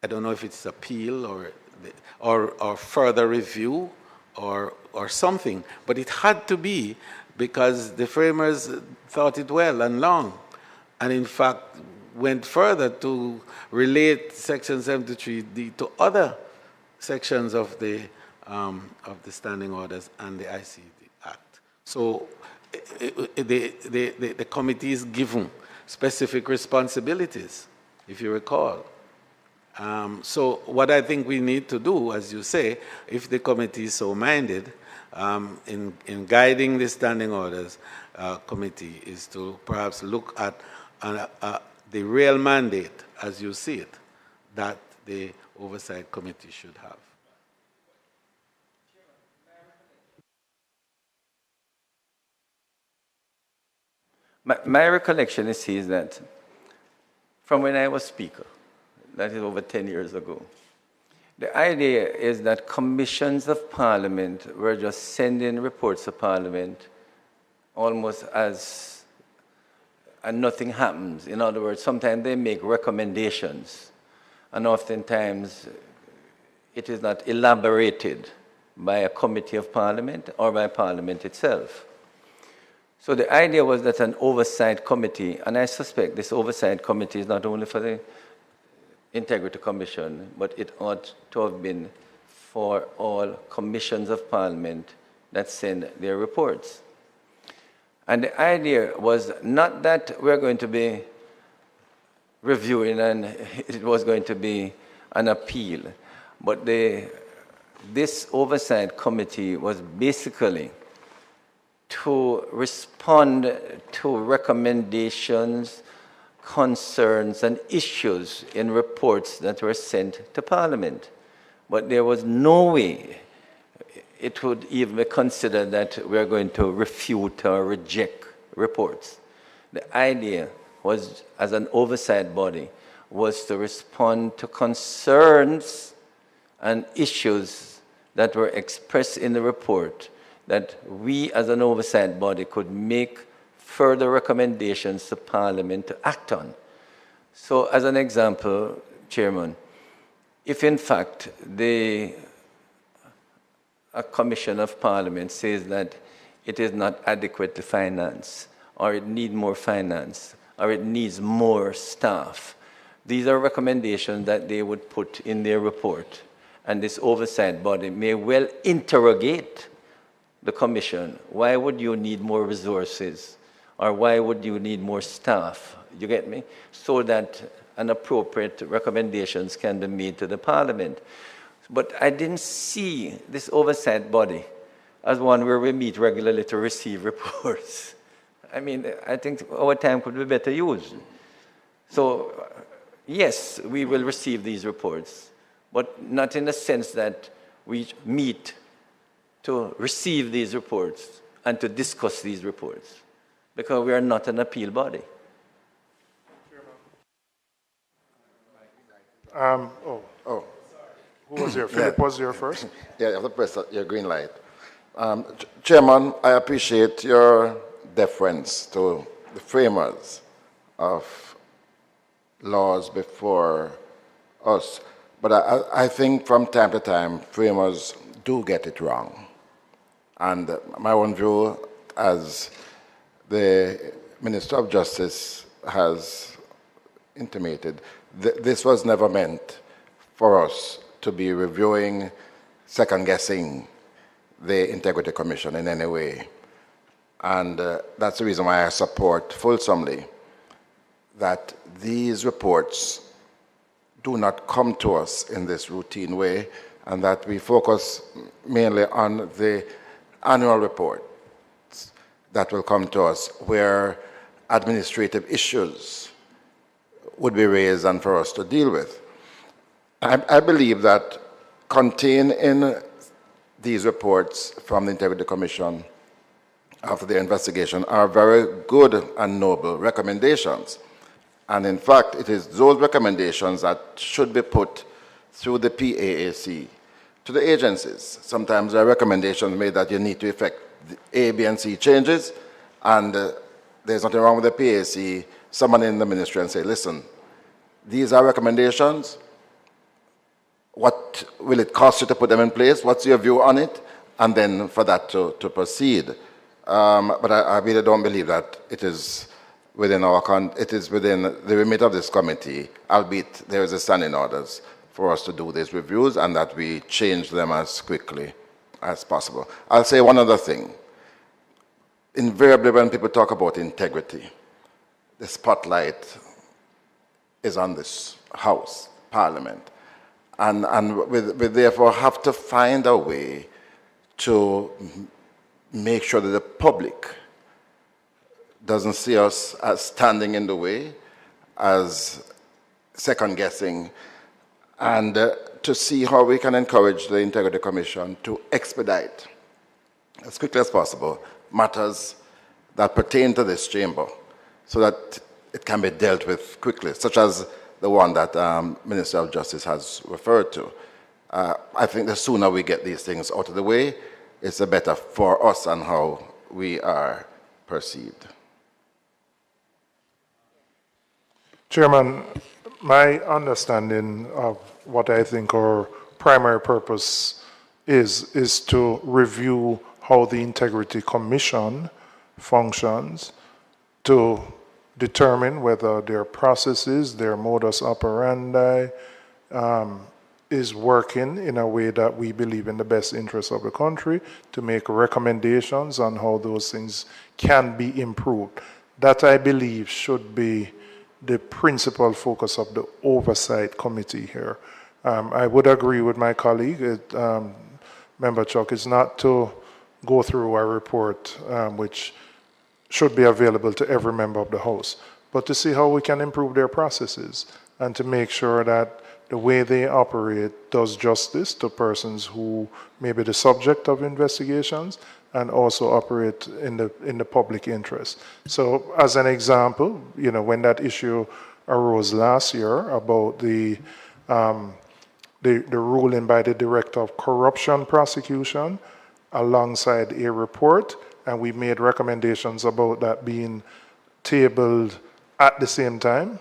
I don't know if it's appeal or further review or something, but it had to be because the framers thought it well and long, and in fact went further to relate Section 73D to other sections of the standing orders and the ICD Act. So the committee is given specific responsibilities, if you recall. So what I think we need to do, as you say, if the committee is so minded, in guiding the standing orders committee, is to perhaps look at the real mandate, as you see it, that the Oversight Committee should have. My recollection is that from when I was Speaker, that is over 10 years ago, the idea is that commissions of Parliament were just sending reports to Parliament almost as, and nothing happens. In other words, sometimes they make recommendations, and oftentimes it is not elaborated by a committee of Parliament or by Parliament itself. So the idea was that an oversight committee, and I suspect this oversight committee is not only for the Integrity Commission, but it ought to have been for all commissions of Parliament that send their reports. And the idea was not that we're going to be reviewing and it was going to be an appeal, but this oversight committee was basically to respond to recommendations, concerns, and issues in reports that were sent to Parliament. But there was no way it would even be considered that we are going to refute or reject reports. The idea was, as an oversight body, was to respond to concerns and issues that were expressed in the report that we as an oversight body could make further recommendations to Parliament to act on. So as an example, Chairman, if in fact a commission of Parliament says that it is not adequately financed, or it needs more finance, or it needs more staff, these are recommendations that they would put in their report. And this oversight body may well interrogate the commission. Why would you need more resources? Or why would you need more staff? You get me? So that an appropriate recommendations can be made to the Parliament. But I didn't see this oversight body as one where we meet regularly to receive reports. I mean, I think our time could be better used. So, yes, we will receive these reports, but not in the sense that we meet to receive these reports and to discuss these reports, because we are not an appeal body. Who was here? Philip was here first. Yeah, you have to press your green light. Chairman, I appreciate your deference to the framers of laws before us, but I think from time to time framers do get it wrong. And my own view, as the Minister of Justice has intimated, this was never meant for us to be reviewing, second-guessing the Integrity Commission in any way. And that's the reason why I support fulsomely that these reports do not come to us in this routine way, and that we focus mainly on the annual reports that will come to us where administrative issues would be raised and for us to deal with. I believe that contained in these reports from the Integrity Commission after the investigation are very good and noble recommendations. And in fact, it is those recommendations that should be put through the PAAC to the agencies. Sometimes there are recommendations made that you need to effect A, B, and C changes, and there's nothing wrong with the PAC. Someone in the ministry and say, listen, these are recommendations. what will it cost you to put them in place? What's your view on it? And then for that to proceed. But I really don't believe that it is within it is within the remit of this committee, albeit there is a standing orders for us to do these reviews and that we change them as quickly as possible. I'll say one other thing. Invariably, when people talk about integrity, the spotlight is on this House, Parliament. And we therefore have to find a way to make sure that the public doesn't see us as standing in the way, as second-guessing, and to see how we can encourage the Integrity Commission to expedite, as quickly as possible, matters that pertain to this chamber so that it can be dealt with quickly, such as the one that Minister of Justice has referred to. I think the sooner we get these things out of the way, it's the better for us and how we are perceived. Chairman, my understanding of what I think our primary purpose is to review how the Integrity Commission functions, to determine whether their processes, their modus operandi is working in a way that we believe in the best interest of the country, to make recommendations on how those things can be improved. That, I believe, should be the principal focus of the Oversight Committee here. I would agree with my colleague, Member Chuck, it's not to go through a report which should be available to every member of the House, but to see how we can improve their processes and to make sure that the way they operate does justice to persons who may be the subject of investigations and also operate in the public interest. So as an example, you know, when that issue arose last year about the ruling by the Director of Corruption Prosecution alongside a report, and we made recommendations about that being tabled at the same time,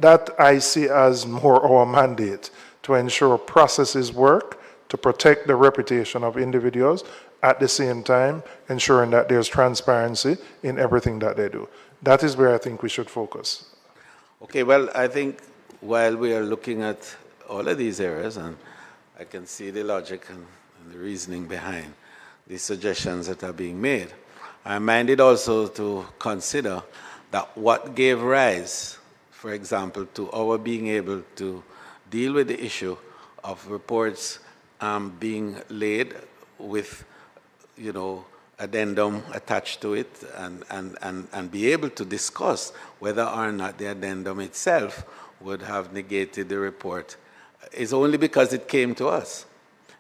that I see as more our mandate to ensure processes work, to protect the reputation of individuals, at the same time ensuring that there's transparency in everything that they do. That is where I think we should focus. Okay, well, I think while we are looking at all of these areas, and I can see the logic and the reasoning behind the suggestions that are being made, I'm minded also to consider that what gave rise, for example, to our being able to deal with the issue of reports being laid with, you know, addendum attached to it and be able to discuss whether or not the addendum itself would have negated the report is only because it came to us.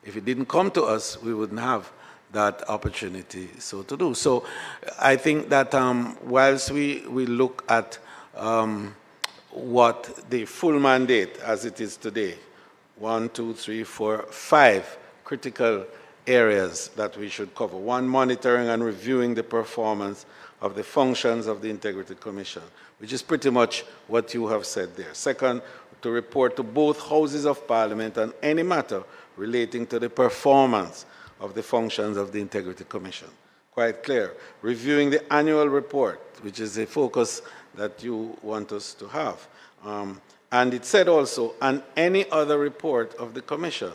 If it didn't come to us, we wouldn't have that opportunity so to do. So I think that whilst we look at what the full mandate as it is today, 1, 2, 3, 4, 5 critical areas that we should cover. 1, monitoring and reviewing the performance of the functions of the Integrity Commission, which is pretty much what you have said there. 2nd, to report to both houses of Parliament on any matter relating to the performance of the functions of the Integrity Commission. Quite clear. Reviewing the annual report, which is a focus that you want us to have. And it said also, on any other report of the Commission.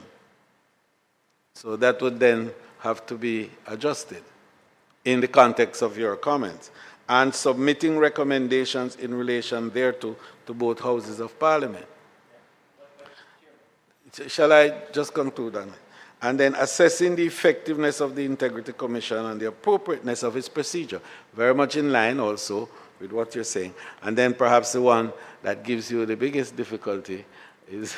So that would then have to be adjusted in the context of your comments. And submitting recommendations in relation thereto to both houses of Parliament. Shall I just conclude on it? And then assessing the effectiveness of the Integrity Commission and the appropriateness of its procedure. Very much in line also with what you're saying. And then perhaps the one that gives you the biggest difficulty is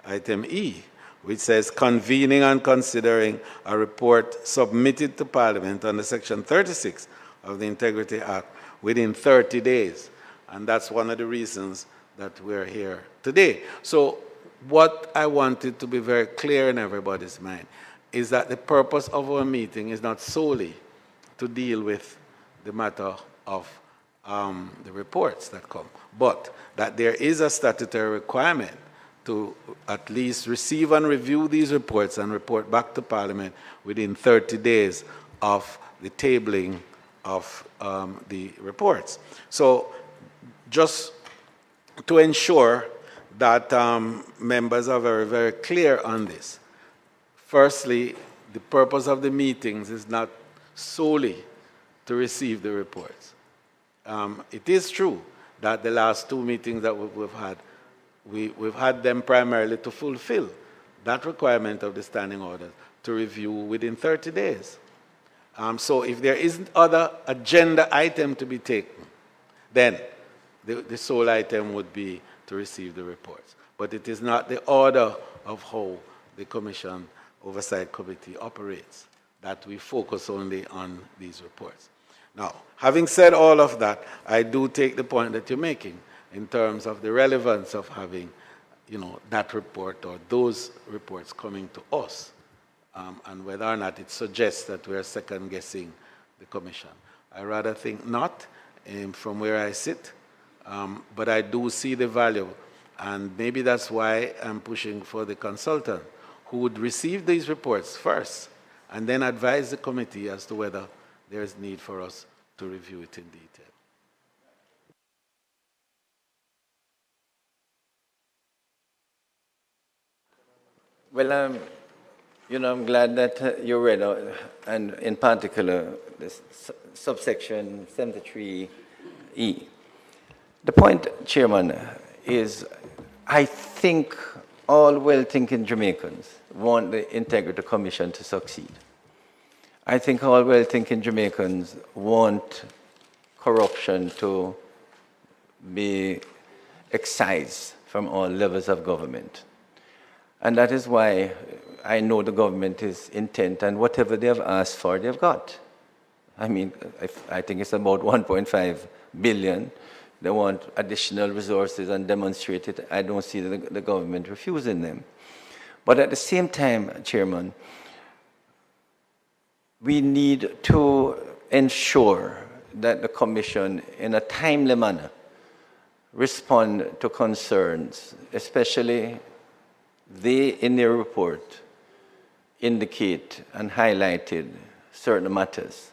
item E, which says convening and considering a report submitted to Parliament under Section 36 of the Integrity Act within 30 days. And that's one of the reasons that we're here today. So what I wanted to be very clear in everybody's mind is that the purpose of our meeting is not solely to deal with the matter of the reports that come, but that there is a statutory requirement to at least receive and review these reports and report back to Parliament within 30 days of the tabling of the reports. So just to ensure that members are very, very clear on this. Firstly, the purpose of the meetings is not solely to receive the reports. It is true that the last two meetings that we've had, we've had them primarily to fulfill that requirement of the standing orders to review within 30 days. So if there isn't other agenda item to be taken, then the sole item would be to receive the reports. But it is not the order of how the Commission Oversight Committee operates, that we focus only on these reports. Now, having said all of that, I do take the point that you're making in terms of the relevance of having, that report or those reports coming to us, and whether or not it suggests that we're second-guessing the Commission. I rather think not, from where I sit, but I do see the value, and maybe that's why I'm pushing for the consultant who would receive these reports first and then advise the committee as to whether there is need for us to review it in detail. Well, I'm glad that you read, and in particular, this subsection 73E. The point, Chairman, is I think all well-thinking Jamaicans want the Integrity Commission to succeed. I think all well-thinking Jamaicans want corruption to be excised from all levels of government. And that is why I know the government is intent, and whatever they have asked for, they've got. I mean, I think it's about 1.5 billion. They want additional resources and demonstrate it. I don't see the government refusing them. But at the same time, Chairman, we need to ensure that the Commission, in a timely manner, respond to concerns, especially they, in their report, indicate and highlighted certain matters.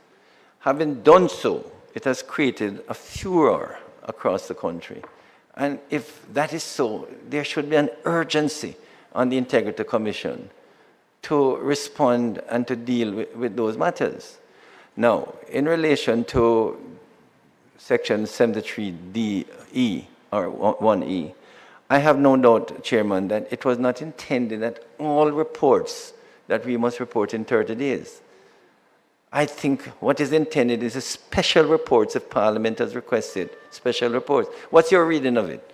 Having done so, it has created a furor across the country. And if that is so, there should be an urgency on the Integrity Commission to respond and to deal with those matters. Now, in relation to Section 73DE, or 1E, I have no doubt, Chairman, that it was not intended that all reports that we must report in 30 days. I think what is intended is a special reports if Parliament has requested special reports. What's your reading of it?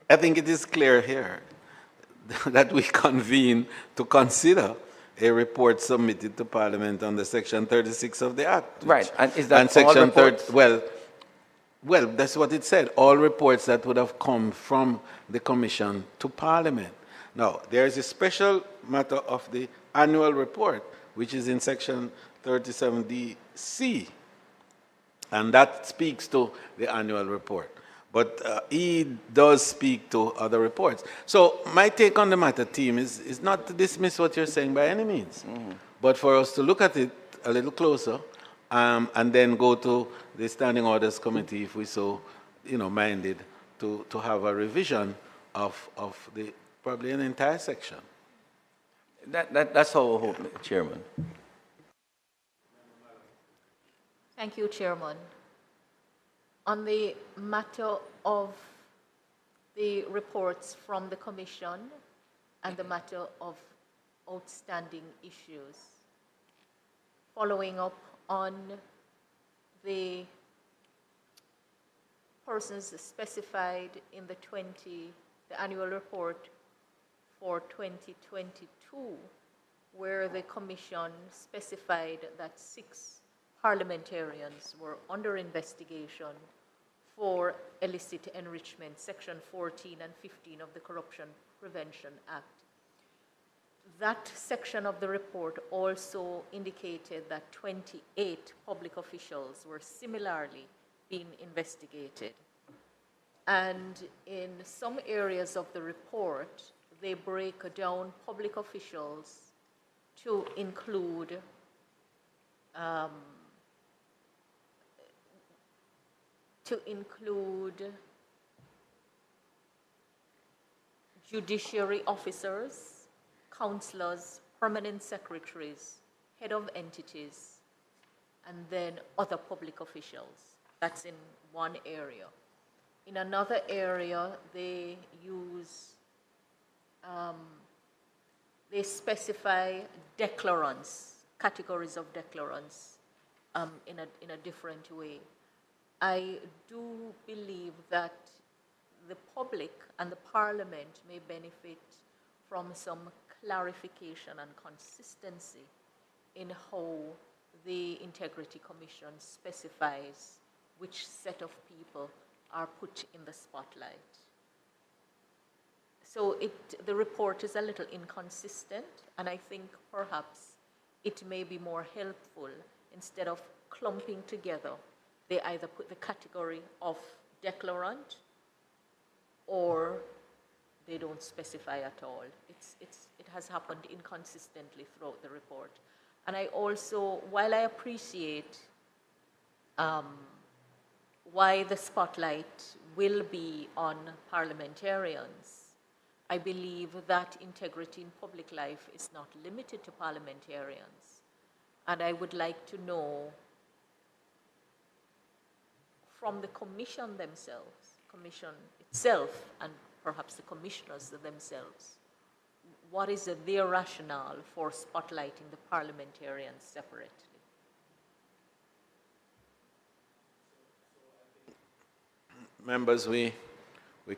I think it is clear here that we convene to consider a report submitted to Parliament under Section 36 of the Act. Right, and is that and Section all reports? Well, that's what it said. All reports that would have come from the Commission to Parliament. Now, there is a special matter of the annual report, which is in Section 37DC, and that speaks to the annual report. But E does speak to other reports. So my take on the matter, team, is not to dismiss what you're saying by any means, but for us to look at it a little closer and then go to the Standing Orders Committee, if we so minded, to have a revision of the probably an entire section. That's how I hope, Chairman. Thank you, Chairman. On the matter of the reports from the Commission and the matter of outstanding issues, following up on the persons specified in the annual report for 2022, where the Commission specified that 6 parliamentarians were under investigation for illicit enrichment, Section 14 and 15 of the Corruption Prevention Act. That section of the report also indicated that 28 public officials were similarly being investigated. And in some areas of the report, they break down public officials to include judiciary officers, councillors, permanent secretaries, head of entities, and then other public officials. That's in one area. In another area, they use, they specify declarants, categories of declarants in a different way. I do believe that the public and the Parliament may benefit from some clarification and consistency in how the Integrity Commission specifies which set of people are put in the spotlight. So the report is a little inconsistent, and I think perhaps it may be more helpful, instead of clumping together, they either put the category of declarant or they don't specify at all. It has happened inconsistently throughout the report. And I also, while I appreciate why the spotlight will be on parliamentarians, I believe that integrity in public life is not limited to parliamentarians. And I would like to know from the commission themselves, commission itself, and perhaps the commissioners themselves, what is their rationale for spotlighting the parliamentarians separately? Members, we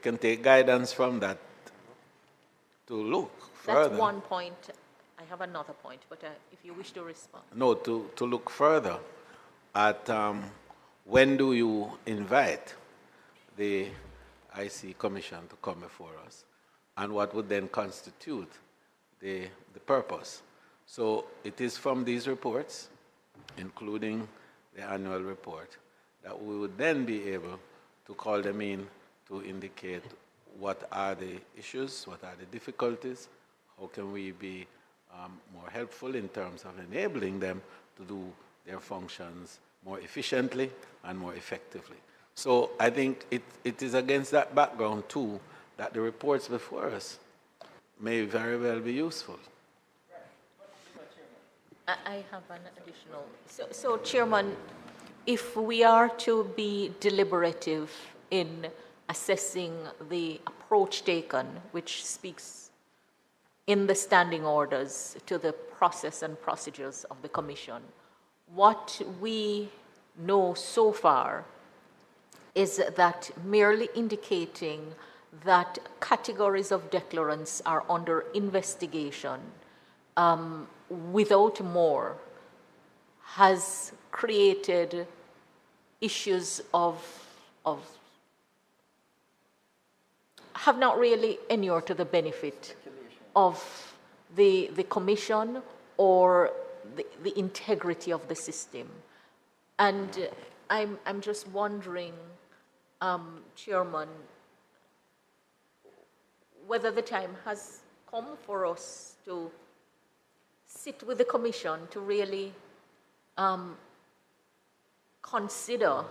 can take guidance from that to look further. That's one point. I have another point, but if you wish to respond. No, to look further at when do you invite the IC Commission to come before us, and what would then constitute the purpose. So it is from these reports, including the annual report, that we would then be able to call them in to indicate what are the issues, what are the difficulties, how can we be more helpful in terms of enabling them to do their functions more efficiently and more effectively. So I think it is against that background too that the reports before us may very well be useful. I have an additional. So Chairman, if we are to be deliberative in assessing the approach taken, which speaks in the standing orders to the process and procedures of the Commission, what we know so far is that merely indicating that categories of declarants are under investigation without more has created issues of have not really inured to the benefit of the Commission or the integrity of the system. And I'm just wondering, Chairman, whether the time has come for us to sit with the Commission to really consider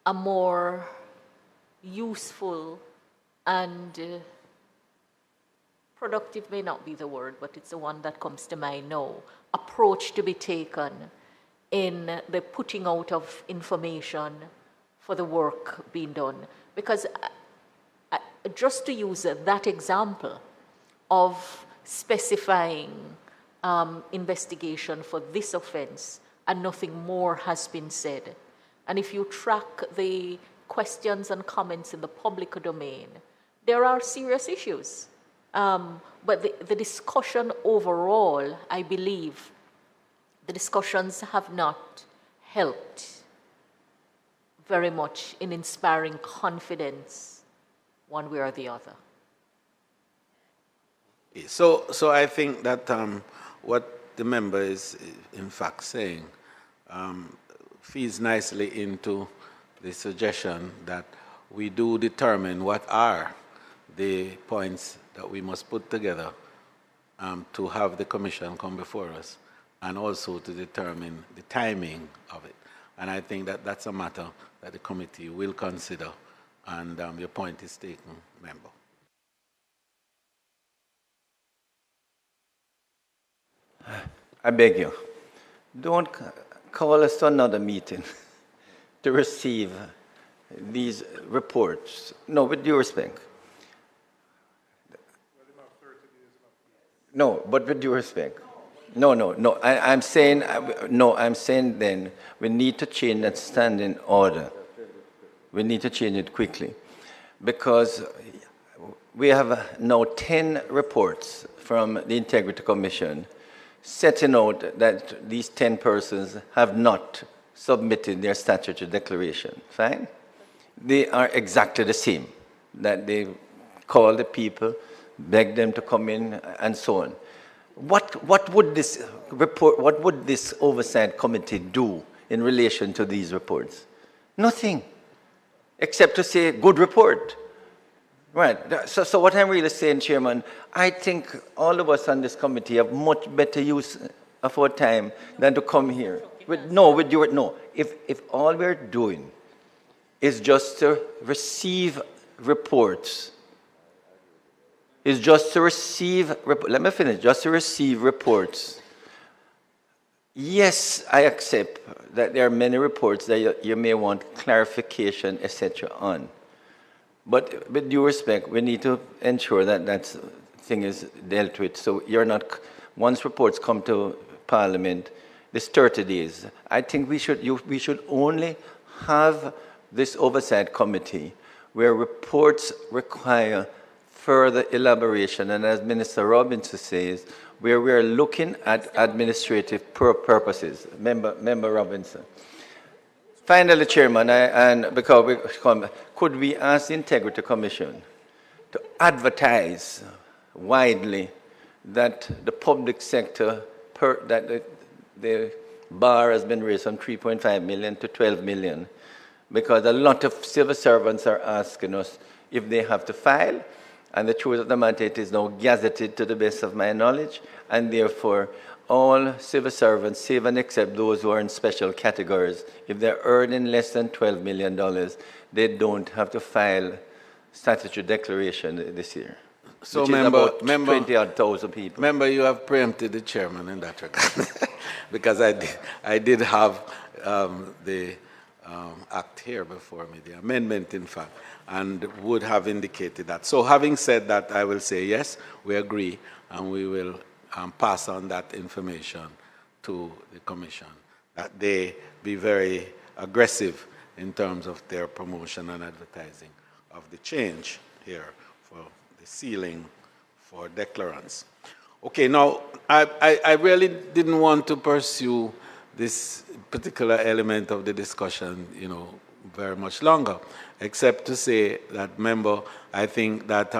a more useful and productive may not be the word, but it's the one that comes to mind now, approach to be taken in the putting out of information for the work being done. Because just to use that example of specifying investigation for this offense and nothing more has been said. And if you track the questions and comments in the public domain, there are serious issues. But the discussion overall, I believe, the discussions have not helped very much in inspiring confidence one way or the other. So I think that what the member is in fact saying feeds nicely into the suggestion that we do determine what are the points that we must put together to have the commission come before us, and also to determine the timing of it. And I think that that's a matter that the committee will consider, and your point is taken, member. I beg you, don't call us to another meeting to receive these reports. No, with due respect. No, but with due respect. No. I'm saying then we need to change that standing order. We need to change it quickly, because we have now 10 reports from the Integrity Commission setting out that these 10 persons have not submitted their statutory declaration. Fine? They are exactly the same, that they call the people, beg them to come in, and so on. What would this report, what would this oversight committee do in relation to these reports? Nothing, except to say, good report. Right, so what I'm really saying, Chairman, I think all of us on this committee have much better use of our time than to come here. If all we're doing is just to receive reports, let me finish, just to receive reports. Yes, I accept that there are many reports that you may want clarification, etc. on. But with due respect, we need to ensure that that thing is dealt with. So you're not, once reports come to Parliament, this 30 days, I think we should only have this oversight committee where reports require further elaboration, and as Minister Robinson says, where we are looking at administrative purposes. Member Robinson. Finally, Chairman, could we ask the Integrity Commission to advertise widely that the public sector, that the bar has been raised from 3.5 million to 12 million, because a lot of civil servants are asking us if they have to file, and the truth of the matter, it is now gazetted to the best of my knowledge, and therefore all civil servants, save and except those who are in special categories, if they're earning less than $12 million, they don't have to file statutory declaration this year. So, which is about 20,000 people. Member, you have preempted the chairman in that regard, because I did have the act here before me, the amendment, in fact, and would have indicated that. So, having said that, I will say yes, we agree, and we will pass on that information to the Commission, that they be very aggressive in terms of their promotion and advertising of the change here for the sealing for declarants. Okay, now, I really didn't want to pursue this particular element of the discussion, very much longer, except to say that, member, I think that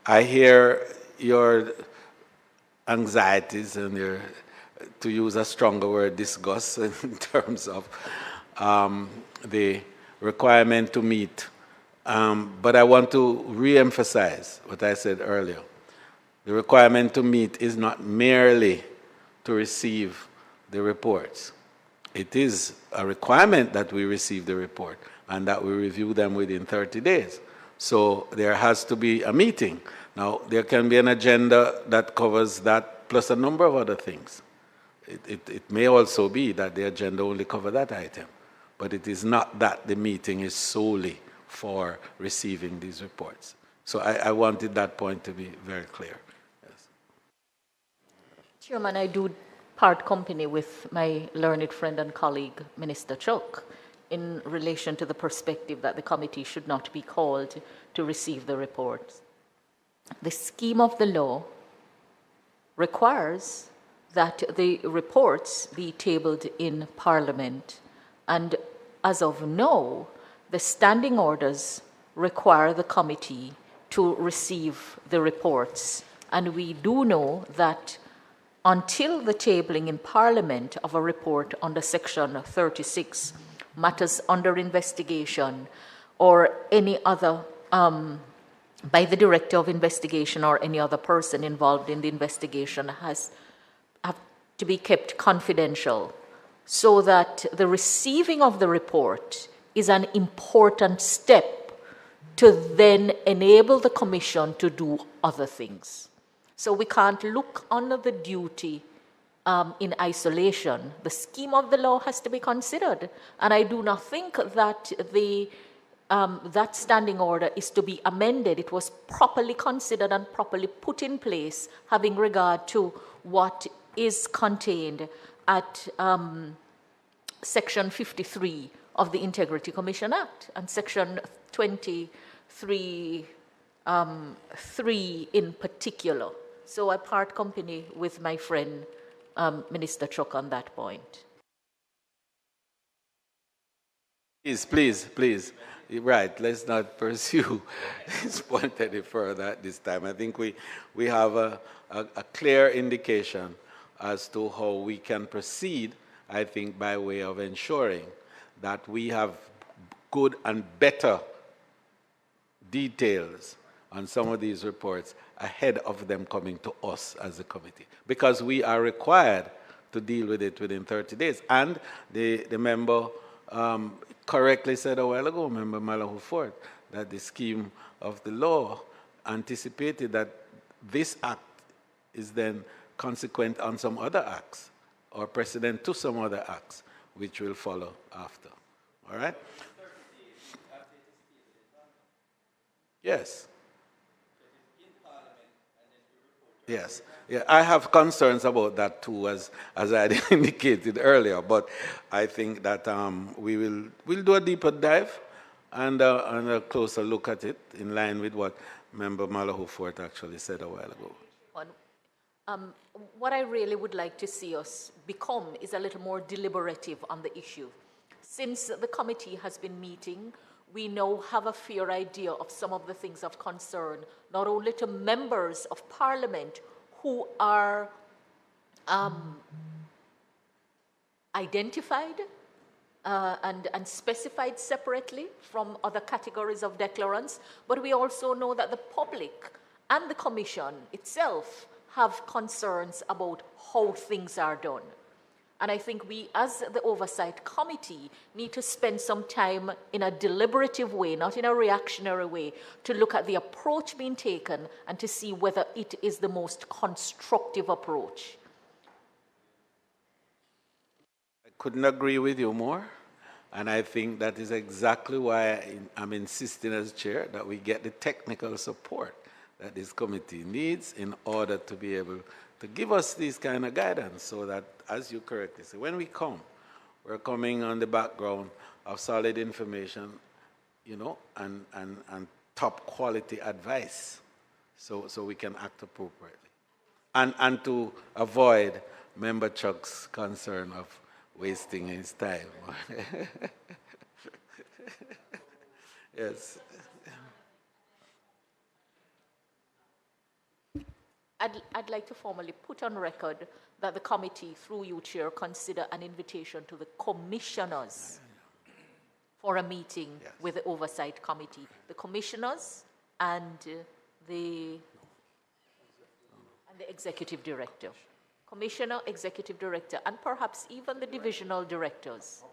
I hear your anxieties and your, to use a stronger word, disgust in terms of the requirement to meet. But I want to re-emphasize what I said earlier. The requirement to meet is not merely to receive the reports. It is a requirement that we receive the report and that we review them within 30 days. So there has to be a meeting. Now, there can be an agenda that covers that plus a number of other things. It may also be that the agenda only covers that item, but it is not that the meeting is solely for receiving these reports. So I wanted that point to be very clear. Yes. Chairman, I do part company with my learned friend and colleague, Minister Chuck, in relation to the perspective that the committee should not be called to receive the reports. The scheme of the law requires that the reports be tabled in Parliament, and as of now, the standing orders require the committee to receive the reports, and we do know that until the tabling in Parliament of a report under Section 36, matters under investigation, or any other, by the Director of Investigation or any other person involved in the investigation have to be kept confidential, so that the receiving of the report is an important step to then enable the Commission to do other things. So we can't look under the duty in isolation. The scheme of the law has to be considered. And I do not think that that standing order is to be amended. It was properly considered and properly put in place, having regard to what is contained at Section 53 of the Integrity Commission Act and Section 23(3) in particular. So I part company with my friend, Minister Chuck, on that point. Please. Right, let's not pursue this point any further at this time. I think we have a clear indication as to how we can proceed, I think, by way of ensuring that we have good and better details on some of these reports ahead of them coming to us as a committee, because we are required to deal with it within 30 days. And the member correctly said a while ago, Member Malahoo Ford, that the scheme of the law anticipated that this act is then consequent on some other acts or precedent to some other acts which will follow after. All right? Yes. Yes. Yeah, I have concerns about that too, as I had indicated earlier. But I think that we'll do a deeper dive and a closer look at it in line with what Member Malahoo Fort actually said a while ago. What I really would like to see us become is a little more deliberative on the issue. Since the committee has been meeting, we now have a fair idea of some of the things of concern, not only to members of Parliament who are identified and specified separately from other categories of declarants, but we also know that the public and the Commission itself have concerns about how things are done. And I think we, as the Oversight Committee, need to spend some time in a deliberative way, not in a reactionary way, to look at the approach being taken and to see whether it is the most constructive approach. I couldn't agree with you more. And I think that is exactly why I'm insisting as chair that we get the technical support that this committee needs in order to be able to give us this kind of guidance, so that, as you correctly say, when we come, we're coming on the background of solid information, you know, and top quality advice, so we can act appropriately. And to avoid Member Chuck's concern of wasting his time. Yes. I'd like to formally put on record that the committee, through you, Chair, consider an invitation to the commissioners for a meeting with the Oversight Committee. The commissioners and the Executive Director. Commissioner, Executive Director, and perhaps even the divisional directors.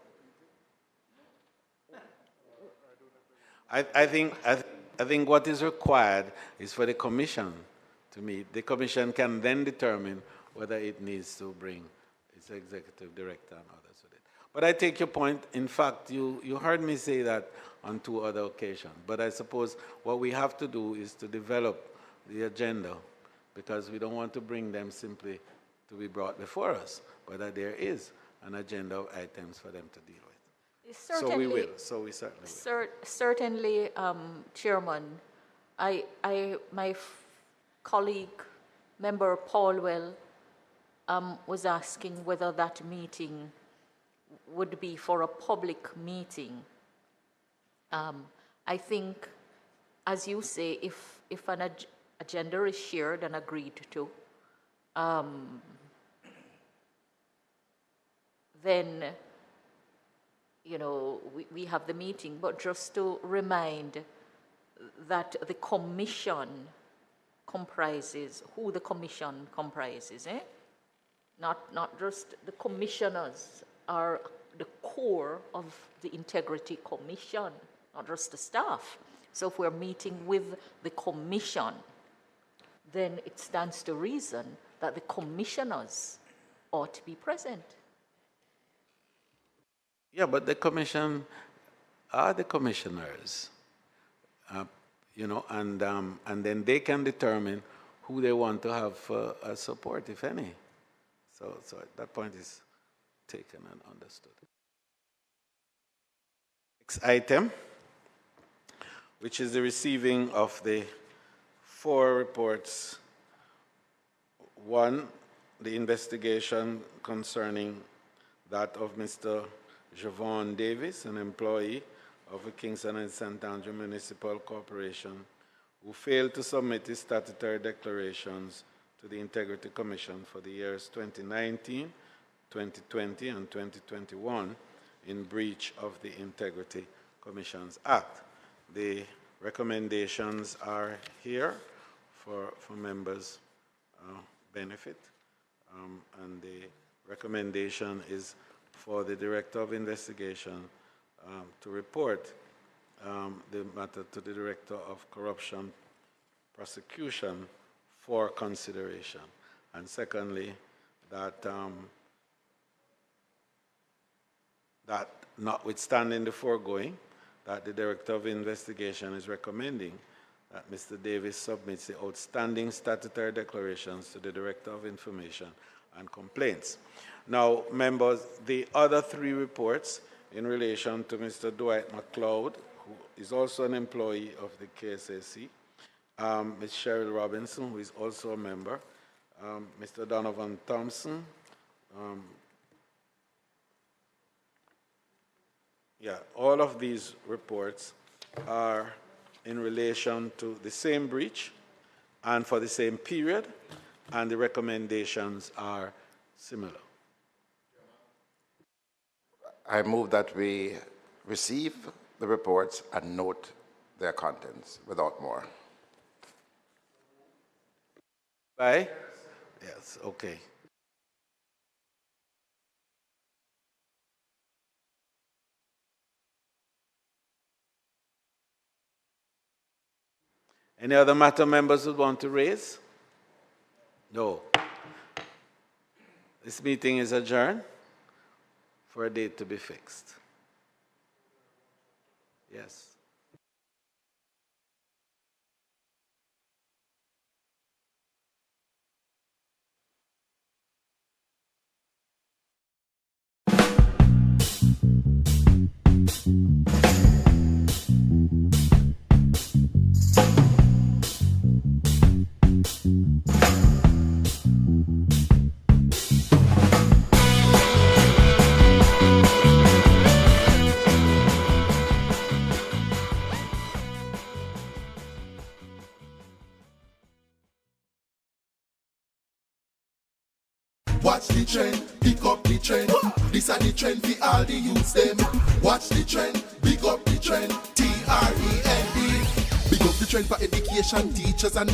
I think what is required is for the Commission to meet. The Commission can then determine whether it needs to bring its Executive Director and others with it. But I take your point. In fact, you heard me say that on 2 other occasions. But I suppose what we have to do is to develop the agenda, because we don't want to bring them simply to be brought before us, but that there is an agenda of items for them to deal with. Certainly, so we will. So we certainly will. Certainly, Chairman, my colleague, Member Paulwell, was asking whether that meeting would be for a public meeting. I think, as you say, if an agenda is shared and agreed to, then we have the meeting, but just to remind that the commission comprises, who the commission comprises, eh? Not just the commissioners are the core of the Integrity Commission, not just the staff. So if we're meeting with the commission, then it stands to reason that the commissioners ought to be present. Yeah, but the commission are the commissioners, and then they can determine who they want to have as support, if any. So that point is taken and understood. Next item, which is the receiving of the 4 reports. 1, the investigation concerning that of Mr. Javon Davis, an employee of the Kingston and St. Andrew Municipal Corporation, who failed to submit his statutory declarations to the Integrity Commission for the years 2019, 2020, and 2021 in breach of the Integrity Commissions Act. The recommendations are here for members' benefit, and the recommendation is for the Director of Investigation to report the matter to the Director of Corruption Prosecution for consideration. And secondly, that notwithstanding the foregoing, that the Director of Investigation is recommending that Mr. Davis submits the outstanding statutory declarations to the Director of Information and Complaints. Now, members, the other 3 reports in relation to Mr. Dwight McLeod, who is also an employee of the KSAC, Ms. Cheryl Robinson, who is also a member, Mr. Donovan Thompson, all of these reports are in relation to the same breach and for the same period, and the recommendations are similar. I move that we receive the reports and note their contents without more. Aye? Yes, okay. Any other matter members would want to raise? No. This meeting is adjourned for a date to be fixed. Yes. Watch the trend, pick up the trend. This are the trend for all the youths them. Watch the trend, pick up the trend. TREND. Pick up the trend for education, teachers and